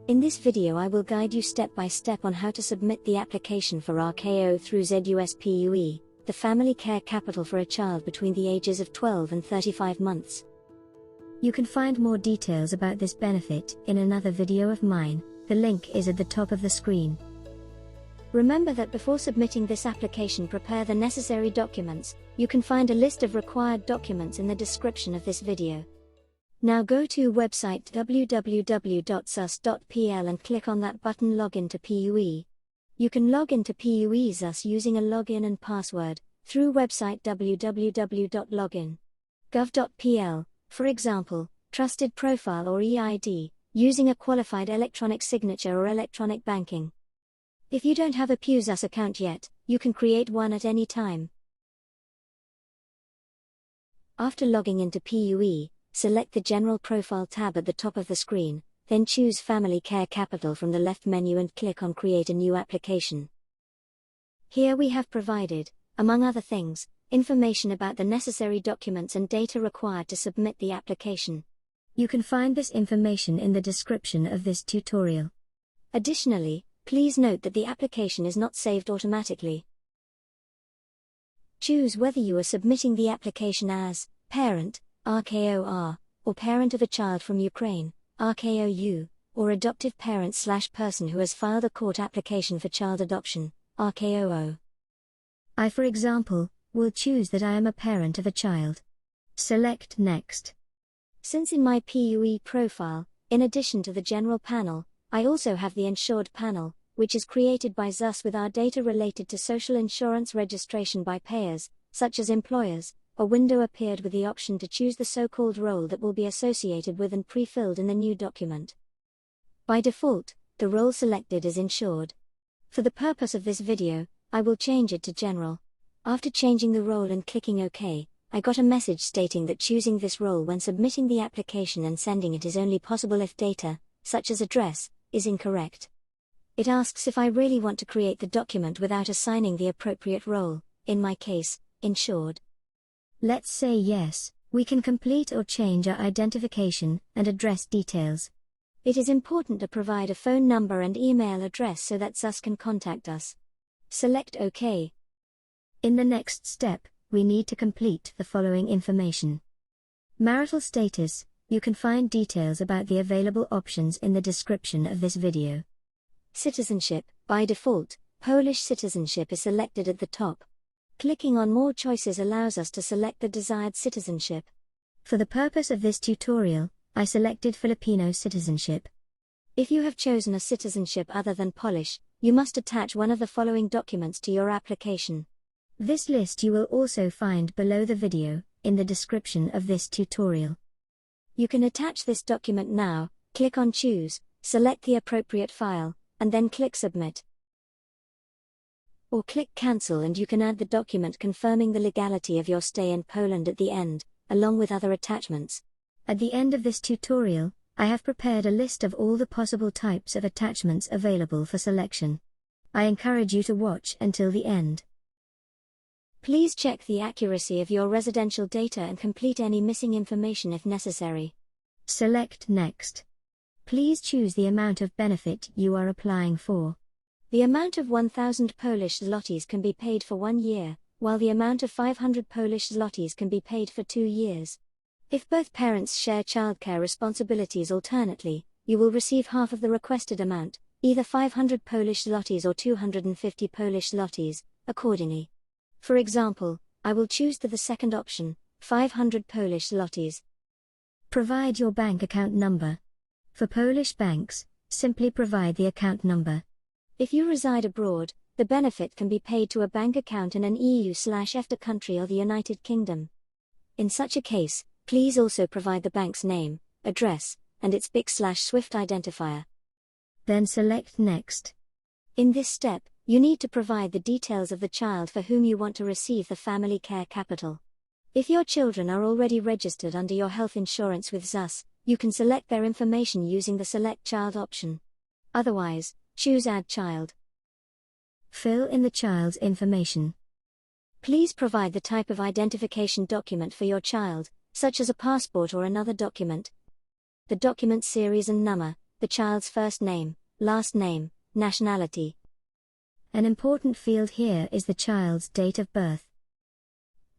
In this video I will guide you step by step on how to submit the application for RKO through ZUS PUE, the family care capital for a child between the ages of 12 and 35 months. You can find more details about this benefit in another video of mine. The link is at the top of the screen. Remember that before submitting this application, prepare the necessary documents. You can find a list of required documents in the description of this video. Now go to website www.ZUS.pl and click on that button Login to PUE. You can log into PUE ZUS using a login and password through website www.login.gov.pl, for example, trusted profile or EID, using a qualified electronic signature or electronic banking. If you don't have a PUE ZUS account yet, you can create one at any time. After logging into PUE, select the General Profile tab at the top of the screen, then choose Family Care Capital from the left menu and click on Create a New Application. Here we have provided, among other things, information about the necessary documents and data required to submit the application. You can find this information in the description of this tutorial. Additionally, please note that the application is not saved automatically. Choose whether you are submitting the application as parent, RKOR, or parent of a child from Ukraine, RKOU, or adoptive parent/person who has filed a court application for child adoption, RKOO. I, for example, will choose that I am a parent of a child. Select Next. Since in my PUE profile, in addition to the general panel, I also have the insured panel, which is created by ZUS with our data related to social insurance registration by payers, such as employers, a window appeared with the option to choose the so-called role that will be associated with and pre-filled in the new document. By default, the role selected is insured. For the purpose of this video, I will change it to general. After changing the role and clicking OK, I got a message stating that choosing this role when submitting the application and sending it is only possible if data, such as address, is incorrect. It asks if I really want to create the document without assigning the appropriate role, in my case, insured. Let's say yes. We can complete or change our identification and address details. It is important to provide a phone number and email address so that ZUS can contact us. Select OK. In the next step, we need to complete the following information. Marital status. You can find details about the available options in the description of this video. Citizenship. By default, Polish citizenship is selected at the top. Clicking on More Choices allows us to select the desired citizenship. For the purpose of this tutorial, I selected Filipino citizenship. If you have chosen a citizenship other than Polish, you must attach one of the following documents to your application. This list you will also find below the video, in the description of this tutorial. You can attach this document now, click on Choose, select the appropriate file, and then click Submit. Or click Cancel and you can add the document confirming the legality of your stay in Poland at the end, along with other attachments. At the end of this tutorial, I have prepared a list of all the possible types of attachments available for selection. I encourage you to watch until the end. Please check the accuracy of your residential data and complete any missing information if necessary. Select Next. Please choose the amount of benefit you are applying for. The amount of 1,000 Polish zlotys can be paid for 1 year, while the amount of 500 Polish zlotys can be paid for 2 years. If both parents share childcare responsibilities alternately, you will receive half of the requested amount, either 500 Polish zlotys or 250 Polish zlotys, accordingly. For example, I will choose the second option, 500 Polish zlotys. Provide your bank account number. For Polish banks, simply provide the account number. If you reside abroad, the benefit can be paid to a bank account in an EU/EFTA country or the United Kingdom. In such a case, please also provide the bank's name, address, and its BIC/SWIFT identifier. Then select Next. In this step, you need to provide the details of the child for whom you want to receive the family care capital. If your children are already registered under your health insurance with ZUS, you can select their information using the Select Child option. Otherwise, choose Add Child. Fill in the child's information. Please provide the type of identification document for your child, such as a passport or another document. The document series and number, the child's first name, last name, nationality. An important field here is the child's date of birth.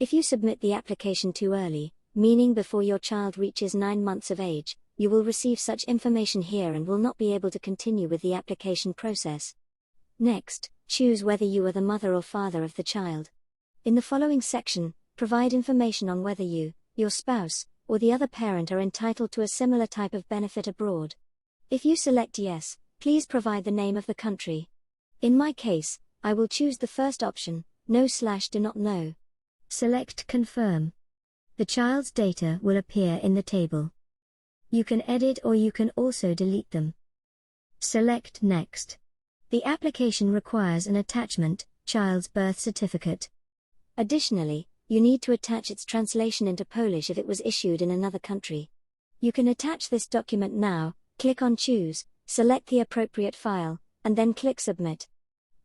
If you submit the application too early, meaning before your child reaches 9 months of age, you will receive such information here and will not be able to continue with the application process. Next, choose whether you are the mother or father of the child. In the following section, provide information on whether you, your spouse, or the other parent are entitled to a similar type of benefit abroad. If you select yes, please provide the name of the country. In my case, I will choose the first option, no/do not know. Select Confirm. The child's data will appear in the table. You can edit or you can also delete them. Select Next. The application requires an attachment, child's birth certificate. Additionally, you need to attach its translation into Polish if it was issued in another country. You can attach this document now, click on Choose, select the appropriate file, and then click Submit.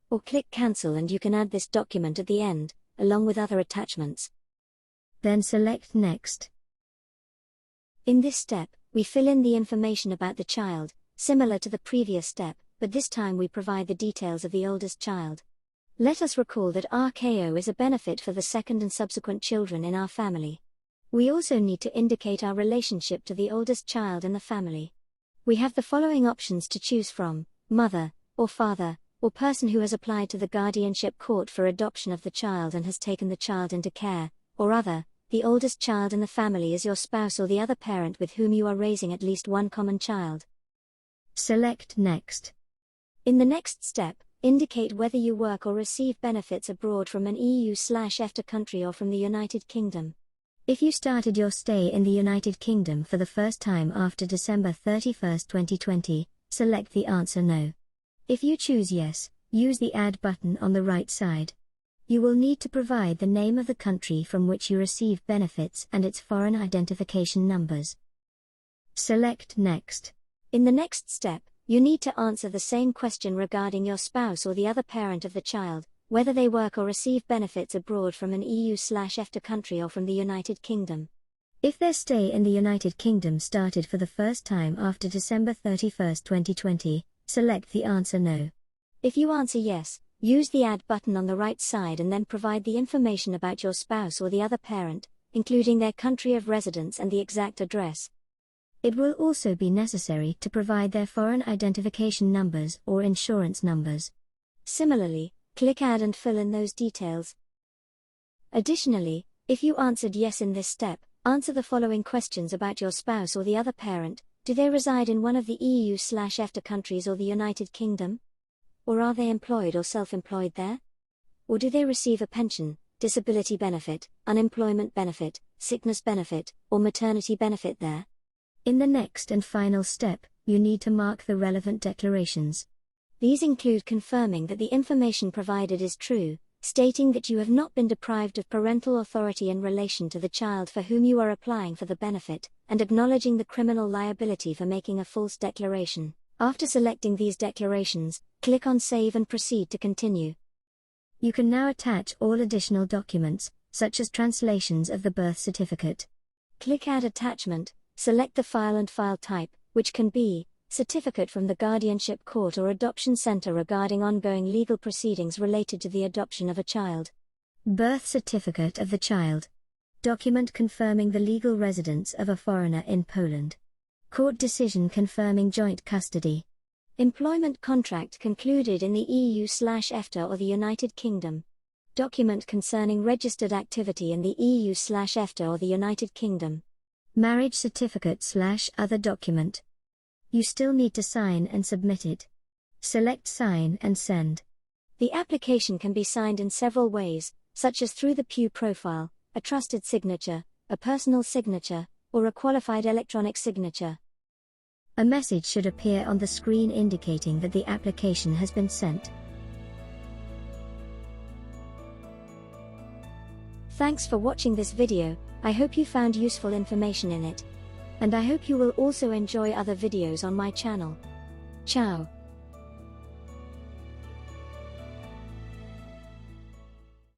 Or click Cancel and you can add this document at the end, along with other attachments. Then select Next. In this step, we fill in the information about the child, similar to the previous step, but this time we provide the details of the oldest child. Let us recall that RKO is a benefit for the second and subsequent children in our family. We also need to indicate our relationship to the oldest child in the family. We have the following options to choose from: mother, or father, or person who has applied to the guardianship court for adoption of the child and has taken the child into care, or other. The oldest child in the family is your spouse or the other parent with whom you are raising at least one common child. Select Next. In the next step, indicate whether you work or receive benefits abroad from an EU/EFTA country or from the United Kingdom. If you started your stay in the United Kingdom for the first time after December 31, 2020, select the answer No. If you choose Yes, use the Add button on the right side. You will need to provide the name of the country from which you receive benefits and its foreign identification numbers. Select Next. In the next step, you need to answer the same question regarding your spouse or the other parent of the child, whether they work or receive benefits abroad from an EU/EFTA country or from the United Kingdom. If their stay in the United Kingdom started for the first time after December 31, 2020, select the answer No. If you answer yes, use the Add button on the right side and then provide the information about your spouse or the other parent, including their country of residence and the exact address. It will also be necessary to provide their foreign identification numbers or insurance numbers. Similarly, click Add and fill in those details. Additionally, if you answered yes in this step, answer the following questions about your spouse or the other parent. Do they reside in one of the EU/EFTA countries or the United Kingdom? Or are they employed or self-employed there? Or do they receive a pension, disability benefit, unemployment benefit, sickness benefit, or maternity benefit there? In the next and final step, you need to mark the relevant declarations. These include confirming that the information provided is true, stating that you have not been deprived of parental authority in relation to the child for whom you are applying for the benefit, and acknowledging the criminal liability for making a false declaration. After selecting these declarations, click on Save and proceed to continue. You can now attach all additional documents, such as translations of the birth certificate. Click Add Attachment, select the file and file type, which can be certificate from the guardianship court or adoption center regarding ongoing legal proceedings related to the adoption of a child. Birth certificate of the child. Document confirming the legal residence of a foreigner in Poland. Court decision confirming joint custody. Employment contract concluded in the EU/EFTA or the United Kingdom. Document concerning registered activity in the EU/EFTA or the United Kingdom. Marriage certificate/other document. You still need to sign and submit it. Select Sign and Send. The application can be signed in several ways, such as through the PUE profile, a trusted signature, a personal signature, or a qualified electronic signature. A message should appear on the screen indicating that the application has been sent. Thanks for watching this video. I hope you found useful information in it. And I hope you will also enjoy other videos on my channel. Ciao.